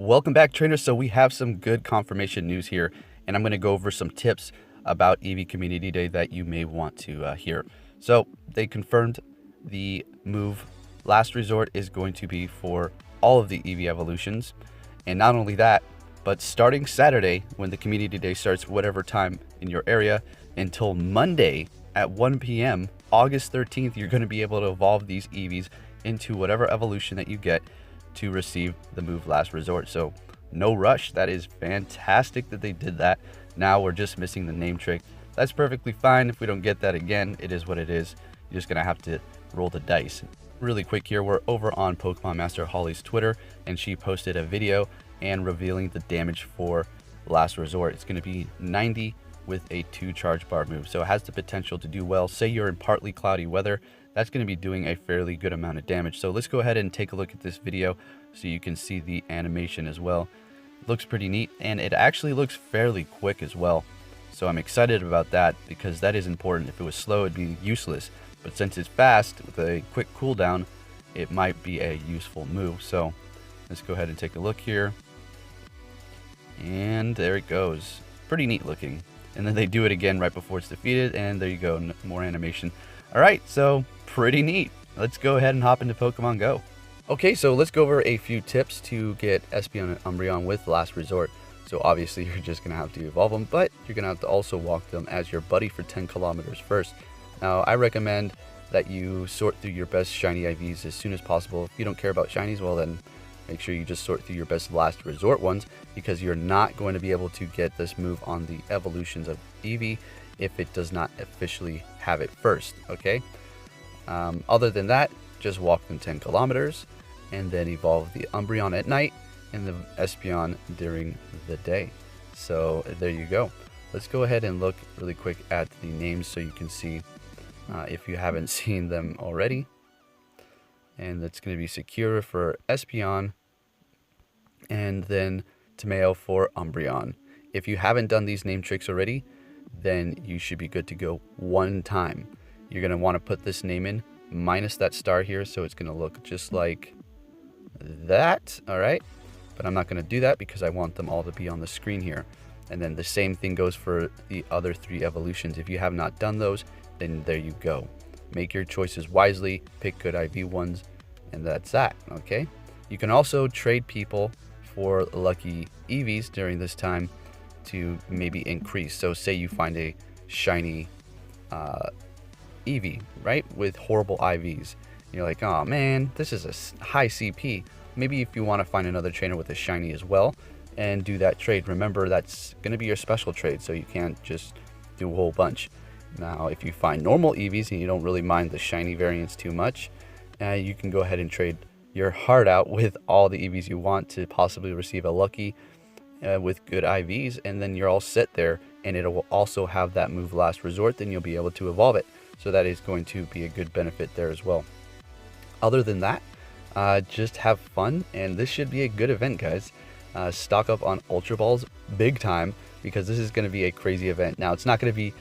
Welcome back, trainers. So we have some good confirmation news here, and I'm going to go over some tips about Eevee Community Day that you may want to hear. So they confirmed the move Last Resort is going to be for all of the Eevee evolutions. And not only that, but starting Saturday, when the Community Day starts, whatever time in your area, until Monday at 1 p.m., August 13th, you're going to be able to evolve these Eevees into whatever evolution that you get to receive the move Last Resort. So no rush. That is fantastic that they did that. Now we're just missing the name trick. That's perfectly fine. If we don't get that again, it is what it is. You're just gonna have to roll the dice. Really quick here, we're over on Pokemon Master Holly's Twitter, and she posted a video and revealing the damage for Last Resort. It's gonna be 90 with a 2 charge bar move, so it has the potential to do well. Say you're in partly cloudy weather, that's going to be doing a fairly good amount of damage. So let's go ahead and take a look at this video so you can see the animation as well. It looks pretty neat, and it actually looks fairly quick as well. So I'm excited about that because that is important. If it was slow, it'd be useless. But since it's fast with a quick cooldown, it might be a useful move. So let's go ahead and take a look here. And there it goes. Pretty neat looking. And then they do it again right before it's defeated, and there you go, more animation. All right, so pretty neat. Let's go ahead and hop into Pokemon Go. Okay, so let's go over a few tips to get Espeon and Umbreon with Last Resort. So obviously you're just gonna have to evolve them, but you're gonna have to also walk them as your buddy for 10 kilometers first. Now, I recommend that you sort through your best shiny IVs as soon as possible. If you don't care about shinies, well then make sure you just sort through your best Last Resort ones, because you're not going to be able to get this move on the evolutions of Eevee if it does not officially have it first, okay? Other than that, just walk them 10 kilometers and then evolve the Umbreon at night and the Espeon during the day. So there you go. Let's go ahead and look really quick at the names so you can see if you haven't seen them already. And that's going to be Secure for Espeon, and then Tomeo for Umbreon. If you haven't done these name tricks already, then you should be good to go one time. You're going to want to put this name in minus that star here, so it's going to look just like that. All right, but I'm not going to do that because I want them all to be on the screen here. And then the same thing goes for the other 3 evolutions. If you have not done those, then there you go. Make your choices wisely, pick good IV ones, and that's that, okay? You can also trade people for lucky Eevees during this time to maybe increase. So say you find a shiny Eevee, right, with horrible IVs. You're like, oh man, this is a high CP. Maybe if you want to find another trainer with a shiny as well and do that trade. Remember, that's going to be your special trade, so you can't just do a whole bunch. Now, if you find normal Eevees and you don't really mind the shiny variants too much, you can go ahead and trade your heart out with all the Eevees you want to possibly receive a lucky with good IVs, and then you're all set there, and it will also have that move Last Resort, then you'll be able to evolve it. So that is going to be a good benefit there as well. Other than that, just have fun, and this should be a good event, guys. Stock up on Ultra Balls big time, because this is going to be a crazy event. Now, it's not going to be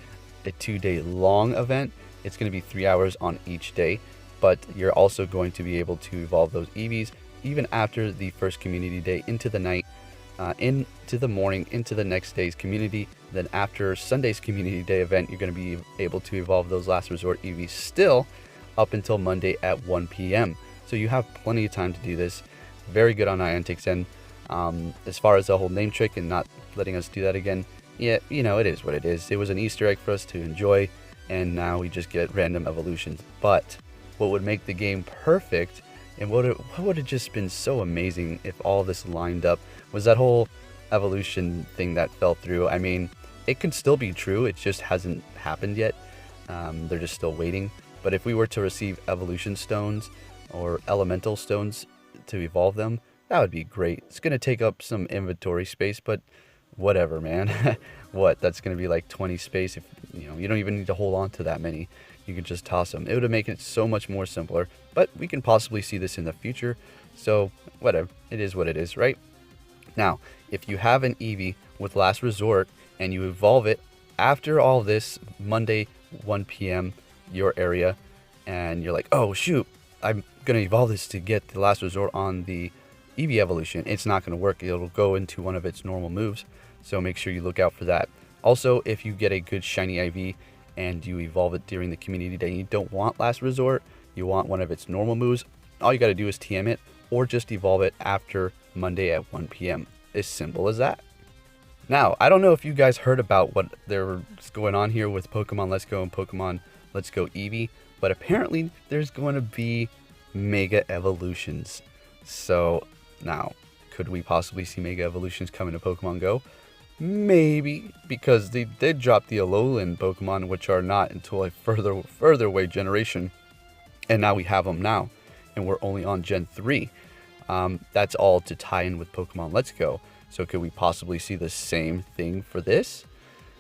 a 2-day long event. It's going to be 3 hours on each day, but you're also going to be able to evolve those Eevees even after the first Community Day into the night, into the morning, into the next day's community. Then after Sunday's Community Day event, you're going to be able to evolve those Last Resort Eevees still up until Monday at 1 p.m. So you have plenty of time to do this. Very good on Niantic's end. As far as the whole name trick and not letting us do that again, yeah, you know, it is what it is. It was an Easter egg for us to enjoy, and now we just get random evolutions. But what would make the game perfect, and what would have just been so amazing if all this lined up, was that whole evolution thing that fell through. I mean, it can still be true, it just hasn't happened yet. They're just still waiting. But if we were to receive evolution stones or elemental stones to evolve them, that would be great. It's going to take up some inventory space, but whatever, man. What, that's going to be like 20 space. If you don't even need to hold on to that many. You could just toss them. It would have made it so much more simpler, but we can possibly see this in the future. So whatever, it is what it is, right? Now, if you have an Eevee with Last Resort and you evolve it after all this, Monday 1 p.m. your area, and you're like, oh shoot, I'm gonna evolve this to get the Last Resort on the Eevee evolution, it's not going to work. It'll go into one of its normal moves, so make sure you look out for that. Also, if you get a good shiny IV and you evolve it during the community day, you don't want Last Resort, you want one of its normal moves, all you got to do is TM it or just evolve it after Monday at 1 p.m. As simple as that. Now, I don't know if you guys heard about what there's going on here with Pokemon Let's Go and Pokemon Let's Go Eevee, but apparently there's going to be Mega Evolutions. So now, could we possibly see Mega Evolutions coming to Pokemon Go? Maybe, because they did drop the Alolan Pokemon, which are not until a further away generation, and now we have them now, and we're only on Gen 3. That's all to tie in with Pokemon Let's Go. So could we possibly see the same thing for this?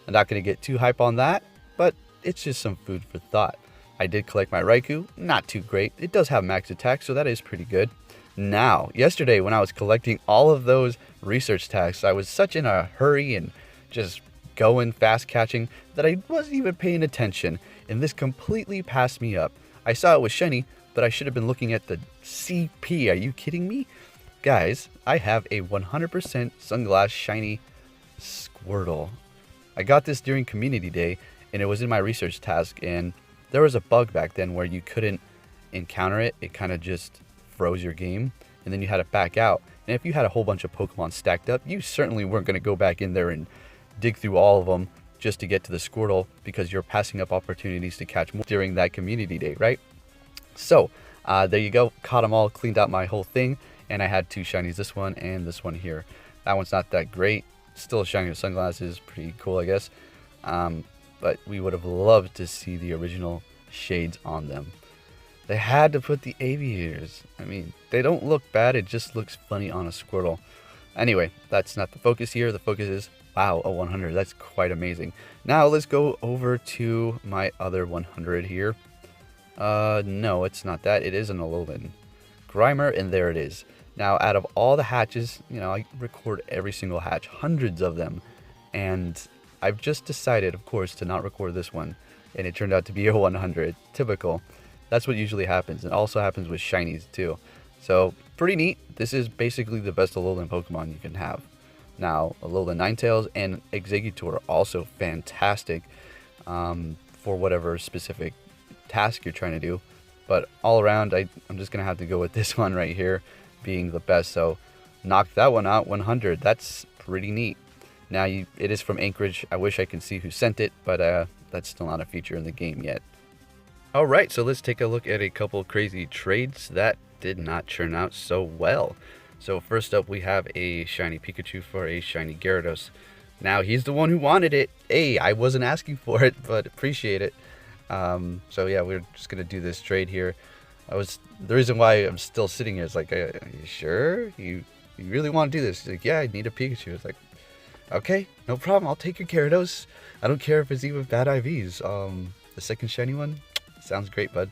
I'm not going to get too hype on that, but it's just some food for thought. I did collect my Raikou, not too great. It does have max attack, so that is pretty good. Now, yesterday when I was collecting all of those research tasks, I was such in a hurry and just going fast catching that I wasn't even paying attention, and this completely passed me up. I saw it was shiny, but I should have been looking at the CP. Are you kidding me? Guys, I have a 100% sunglass shiny Squirtle. I got this during community day, and it was in my research task, and there was a bug back then where you couldn't encounter it. It kind of just froze your game, and then you had to back out. And if you had a whole bunch of Pokemon stacked up, you certainly weren't going to go back in there and dig through all of them just to get to the Squirtle, because you're passing up opportunities to catch more during that community day, right? So there you go, caught them all, cleaned out my whole thing, and I had two shinies, this one and this one here. That one's not that great, still shiny with sunglasses, pretty cool I guess, but we would have loved to see the original shades on them. They had to put the aviators. I mean, they don't look bad, it just looks funny on a Squirtle. Anyway, that's not the focus here. The focus is, wow, a 100. That's quite amazing. Now let's go over to my other 100 here. No, it's not that. It is an Alolan Grimer, and there it is. Now, out of all the hatches, you know, I record every single hatch, hundreds of them. And I've just decided, of course, to not record this one. And it turned out to be a 100. Typical. That's what usually happens. It also happens with shinies too. So pretty neat. This is basically the best Alolan Pokemon you can have. Now, Alolan Ninetales and Exeggutor are also fantastic for whatever specific task you're trying to do. But all around, I'm just going to have to go with this one right here being the best. So knocked that one out, 100. That's pretty neat. Now, it is from Anchorage. I wish I could see who sent it, but that's still not a feature in the game yet. Alright, so let's take a look at a couple crazy trades that did not churn out so well. So first up, we have a shiny Pikachu for a shiny Gyarados. Now, he's the one who wanted it. Hey, I wasn't asking for it, but appreciate it. So yeah, we're just going to do this trade here. The reason why I'm still sitting here is like, are you sure? You really want to do this? He's like, yeah, I need a Pikachu. It's like, okay, no problem. I'll take your Gyarados. I don't care if it's even bad IVs. The second shiny one? Sounds great, bud.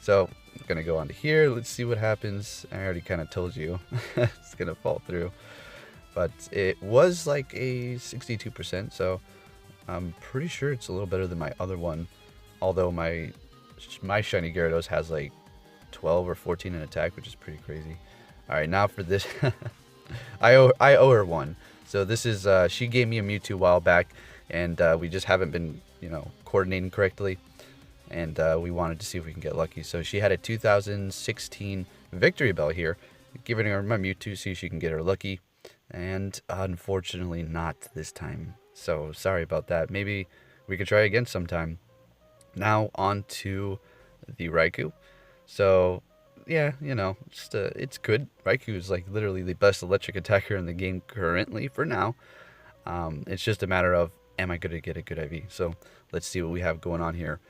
So I'm gonna go on to here. Let's see what happens. I already kind of told you it's gonna fall through, but it was like a 62%, so I'm pretty sure it's a little better than my other one, although my shiny Gyarados has like 12 or 14 in attack, which is pretty crazy. All right, now for this I owe her one. So this is she gave me a Mewtwo a while back, and we just haven't been, you know, coordinating correctly. And we wanted to see if we can get lucky. So she had a 2016 Victory Bell here, giving her my Mewtwo so she can get her lucky. And unfortunately not this time. So sorry about that. Maybe we could try again sometime. Now on to the Raikou. So yeah, you know, it's good. Raikou is like literally the best electric attacker in the game currently for now. It's just a matter of, am I going to get a good IV? So let's see what we have going on here.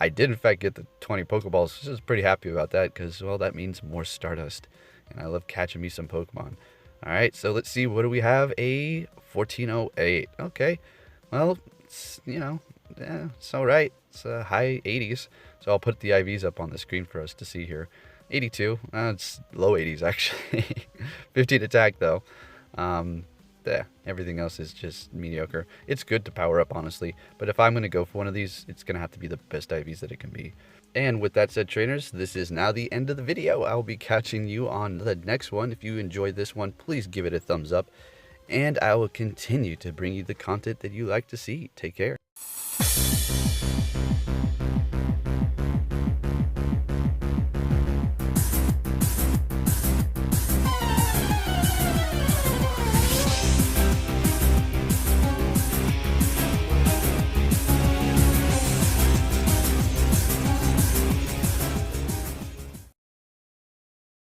I did, in fact, get the 20 Pokeballs. So I was pretty happy about that because, well, that means more Stardust. And I love catching me some Pokemon. All right, so let's see. What do we have? A 1408. Okay. Well, it's, you know, yeah, it's all right. It's high 80s. So I'll put the IVs up on the screen for us to see here. 82. It's low 80s, actually. 15 attack, though. Yeah, everything else is just mediocre. It's good to power up, honestly, but if I'm going to go for one of these, it's going to have to be the best IVs that it can be. And with that said, trainers, this is now the end of the video. I'll be catching you on the next one. If you enjoyed this one, please give it a thumbs up, and I will continue to bring you the content that you like to see. Take care.